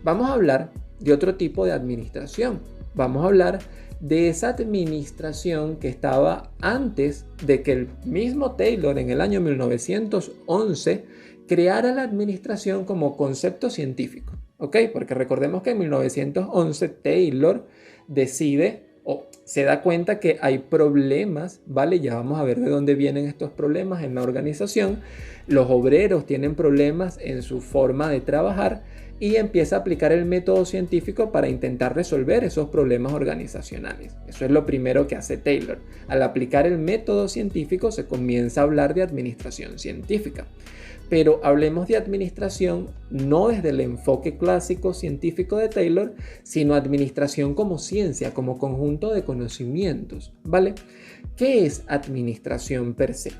vamos a hablar de otro tipo de administración. Vamos a hablar de esa administración que estaba antes de que el mismo Taylor en el año 1911 creara la administración como concepto científico, ¿ok? Porque recordemos que en 1911 Taylor decide o se da cuenta que hay problemas, ¿vale? Ya vamos a ver de dónde vienen estos problemas en la organización. Los obreros tienen problemas en su forma de trabajar y empieza a aplicar el método científico para intentar resolver esos problemas organizacionales. Eso es lo primero que hace Taylor. Al aplicar el método científico se comienza a hablar de administración científica. Pero hablemos de administración no desde el enfoque clásico científico de Taylor, sino administración como ciencia, como conjunto de conocimientos, ¿vale? ¿Qué es administración per se?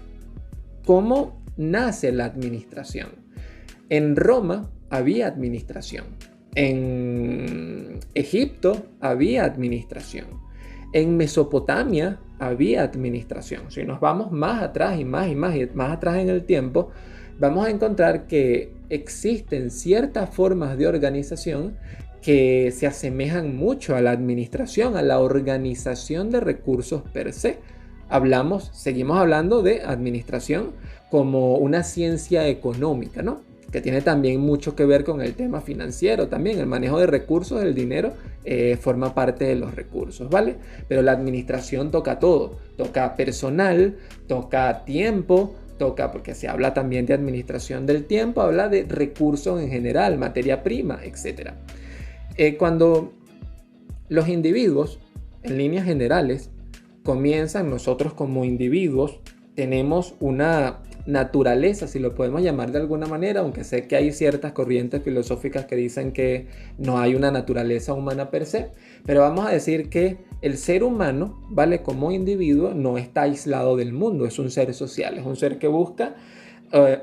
¿Cómo nace la administración? En Roma había administración. En Egipto había administración. En Mesopotamia había administración. Si nos vamos más atrás y más atrás en el tiempo, vamos a encontrar que existen ciertas formas de organización que se asemejan mucho a la administración, a la organización de recursos per se. Seguimos hablando de administración como una ciencia económica, ¿no? Que tiene también mucho que ver con el tema financiero también. El manejo de recursos, el dinero, forma parte de los recursos, ¿vale? Pero la administración toca todo. Toca personal, toca tiempo, porque se habla también de administración del tiempo, habla de recursos en general, materia prima, etc. Cuando los individuos, en líneas generales, comienzan, nosotros como individuos, tenemos una naturaleza, si lo podemos llamar de alguna manera, aunque sé que hay ciertas corrientes filosóficas que dicen que no hay una naturaleza humana per se, pero vamos a decir que el ser humano, ¿vale? Como individuo, no está aislado del mundo, es un ser social, es un ser que busca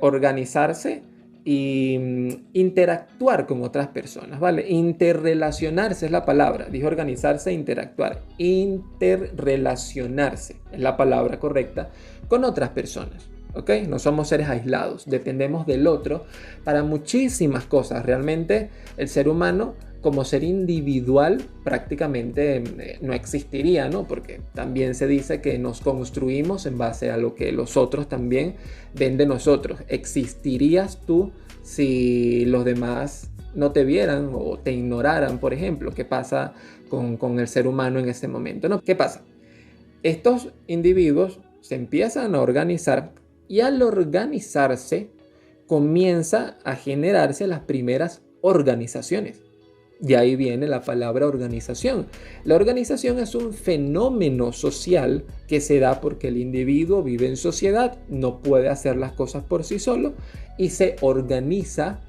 organizarse e interactuar con otras personas, ¿vale? Interrelacionarse es la palabra, dije organizarse e interactuar, interrelacionarse es la palabra correcta con otras personas. ¿Ok? No somos seres aislados, dependemos del otro para muchísimas cosas. Realmente el ser humano como ser individual prácticamente no existiría, ¿no? Porque también se dice que nos construimos en base a lo que los otros también ven de nosotros. ¿Existirías tú si los demás no te vieran o te ignoraran, por ejemplo? ¿Qué pasa con el ser humano en ese momento, ¿no? ¿Qué pasa? Estos individuos se empiezan a organizar y al organizarse comienza a generarse las primeras organizaciones. De ahí viene la palabra organización. La organización es un fenómeno social que se da porque el individuo vive en sociedad, no puede hacer las cosas por sí solo y se organiza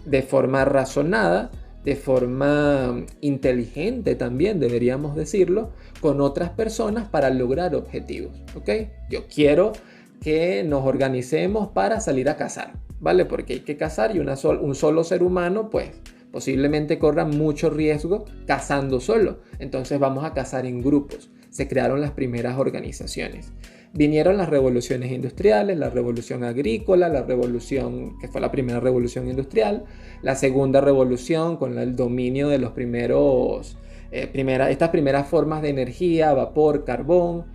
de forma razonada, de forma inteligente también, deberíamos decirlo, con otras personas para lograr objetivos. ¿Ok? Yo quiero que nos organicemos para salir a cazar, ¿vale? Porque hay que cazar y un solo ser humano, pues, posiblemente corra mucho riesgo cazando solo. Entonces vamos a cazar en grupos. Se crearon las primeras organizaciones. Vinieron las revoluciones industriales, la revolución agrícola, la revolución, que fue la primera revolución industrial, la segunda revolución con el dominio de los estas primeras formas de energía, vapor, carbón.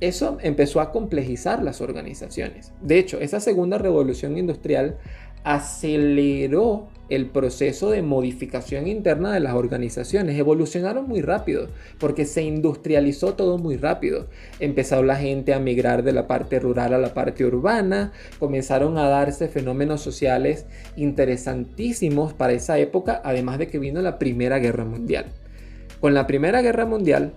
Eso empezó a complejizar las organizaciones. De hecho, esa segunda revolución industrial aceleró el proceso de modificación interna de las organizaciones. Evolucionaron muy rápido porque se industrializó todo muy rápido. Empezó la gente a migrar de la parte rural a la parte urbana. Comenzaron a darse fenómenos sociales interesantísimos para esa época, además de que vino la Primera Guerra Mundial. Con la Primera Guerra Mundial,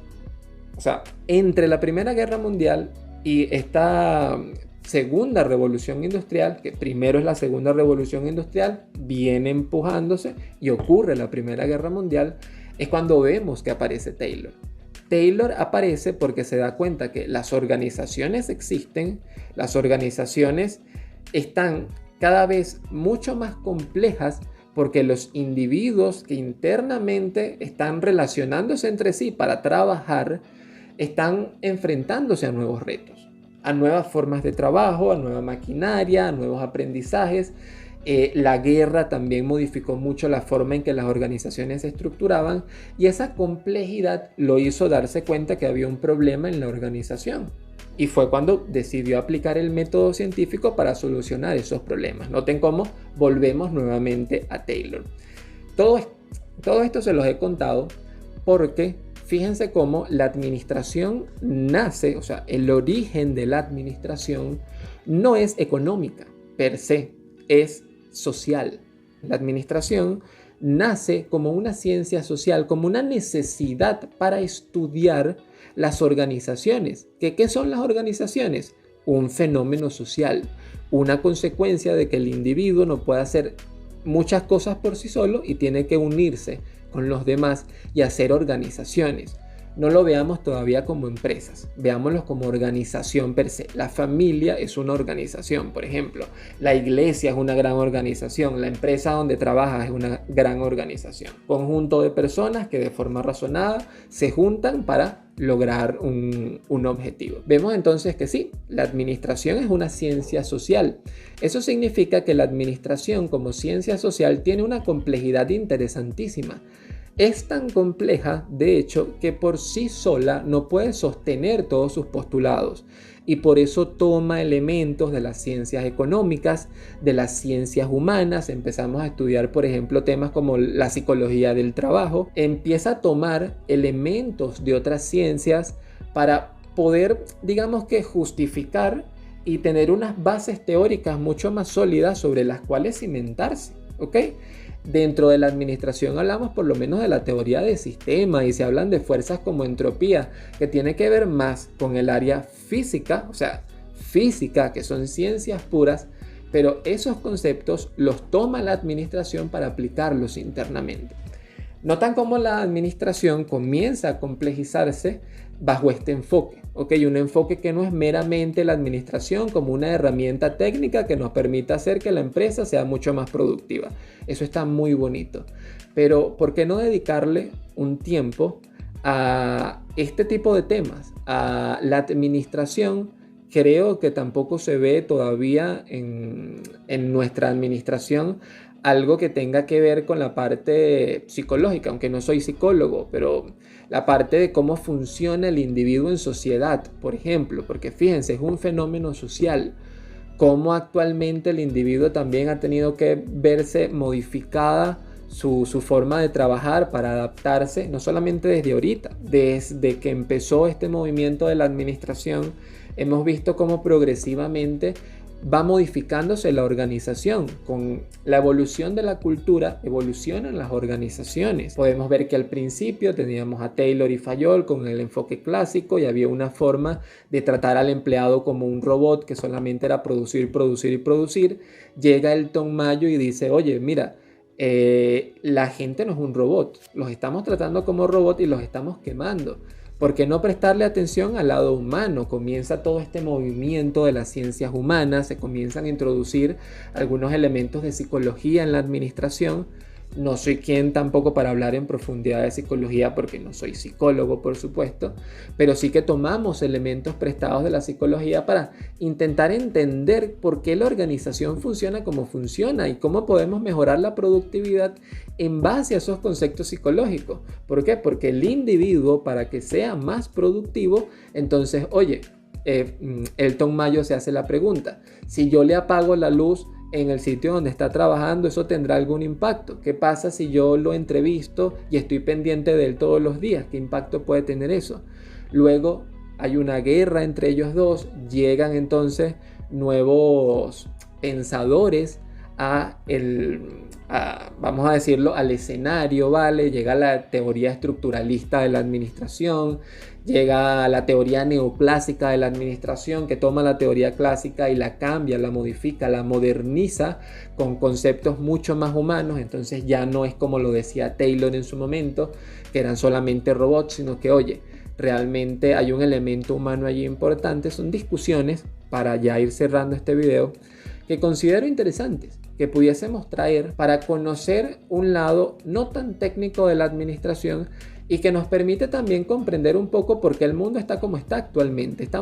o sea, entre la Primera Guerra Mundial y esta segunda revolución industrial, que primero es la segunda revolución industrial, viene empujándose y ocurre la Primera Guerra Mundial, es cuando vemos que aparece Taylor. Taylor aparece porque se da cuenta que las organizaciones existen, las organizaciones están cada vez mucho más complejas porque los individuos que internamente están relacionándose entre sí para trabajar están enfrentándose a nuevos retos, a nuevas formas de trabajo, a nueva maquinaria, a nuevos aprendizajes. La guerra también modificó mucho la forma en que las organizaciones se estructuraban y esa complejidad lo hizo darse cuenta que había un problema en la organización. Y fue cuando decidió aplicar el método científico para solucionar esos problemas. Noten cómo volvemos nuevamente a Taylor. Todo esto se los he contado porque fíjense cómo la administración nace, o sea, el origen de la administración no es económica per se, es social. La administración nace como una ciencia social, como una necesidad para estudiar las organizaciones. ¿Qué son las organizaciones? Un fenómeno social, una consecuencia de que el individuo no puede hacer muchas cosas por sí solo y tiene que unirse con los demás y hacer organizaciones. No lo veamos todavía como empresas, veámoslo como organización per se. La familia es una organización, por ejemplo. La iglesia es una gran organización. La empresa donde trabajas es una gran organización. Conjunto de personas que de forma razonada se juntan para lograr un objetivo. Vemos entonces que sí, la administración es una ciencia social. Eso significa que la administración como ciencia social tiene una complejidad interesantísima. Es tan compleja, de hecho, que por sí sola no puede sostener todos sus postulados y por eso toma elementos de las ciencias económicas, de las ciencias humanas. Empezamos a estudiar, por ejemplo, temas como la psicología del trabajo. Empieza a tomar elementos de otras ciencias para poder, digamos que, justificar y tener unas bases teóricas mucho más sólidas sobre las cuales cimentarse, ¿ok? Dentro de la administración hablamos por lo menos de la teoría de sistemas y se hablan de fuerzas como entropía, que tiene que ver más con el área física, o sea, física, que son ciencias puras, pero esos conceptos los toma la administración para aplicarlos internamente. Notan cómo la administración comienza a complejizarse bajo este enfoque, ¿ok? Un enfoque que no es meramente la administración como una herramienta técnica que nos permita hacer que la empresa sea mucho más productiva. Eso está muy bonito, pero ¿por qué no dedicarle un tiempo a este tipo de temas? A la administración. Creo que tampoco se ve todavía en nuestra administración algo que tenga que ver con la parte psicológica, aunque no soy psicólogo, pero la parte de cómo funciona el individuo en sociedad, por ejemplo, porque fíjense, es un fenómeno social, cómo actualmente el individuo también ha tenido que verse modificada su forma de trabajar para adaptarse, no solamente desde ahorita, desde que empezó este movimiento de la administración, hemos visto cómo progresivamente va modificándose la organización. Con la evolución de la cultura, evolucionan las organizaciones. Podemos ver que al principio teníamos a Taylor y Fayol con el enfoque clásico y había una forma de tratar al empleado como un robot que solamente era producir, producir y producir. Llega Elton Mayo y dice, oye, mira, la gente no es un robot, los estamos tratando como robot y los estamos quemando. ¿Por qué no prestarle atención al lado humano? Comienza todo este movimiento de las ciencias humanas, se comienzan a introducir algunos elementos de psicología en la administración. No soy quien tampoco para hablar en profundidad de psicología porque no soy psicólogo, por supuesto, pero sí que tomamos elementos prestados de la psicología para intentar entender por qué la organización funciona como funciona y cómo podemos mejorar la productividad en base a esos conceptos psicológicos. ¿Por qué? Porque el individuo, para que sea más productivo, entonces, oye, Elton Mayo se hace la pregunta, si yo le apago la luz en el sitio donde está trabajando, ¿eso tendrá algún impacto? ¿Qué pasa si yo lo entrevisto y estoy pendiente de él todos los días? ¿Qué impacto puede tener eso? Luego hay una guerra entre ellos dos, llegan entonces nuevos pensadores vamos a decirlo, al escenario, ¿vale? Llega la teoría estructuralista de la administración, llega la teoría neoclásica de la administración que toma la teoría clásica y la cambia, la modifica, la moderniza con conceptos mucho más humanos. Entonces ya no es como lo decía Taylor en su momento, que eran solamente robots, sino que, oye, realmente hay un elemento humano allí importante. Son discusiones, para ya ir cerrando este video, que considero interesantes, que pudiésemos traer para conocer un lado no tan técnico de la administración y que nos permite también comprender un poco por qué el mundo está como está actualmente.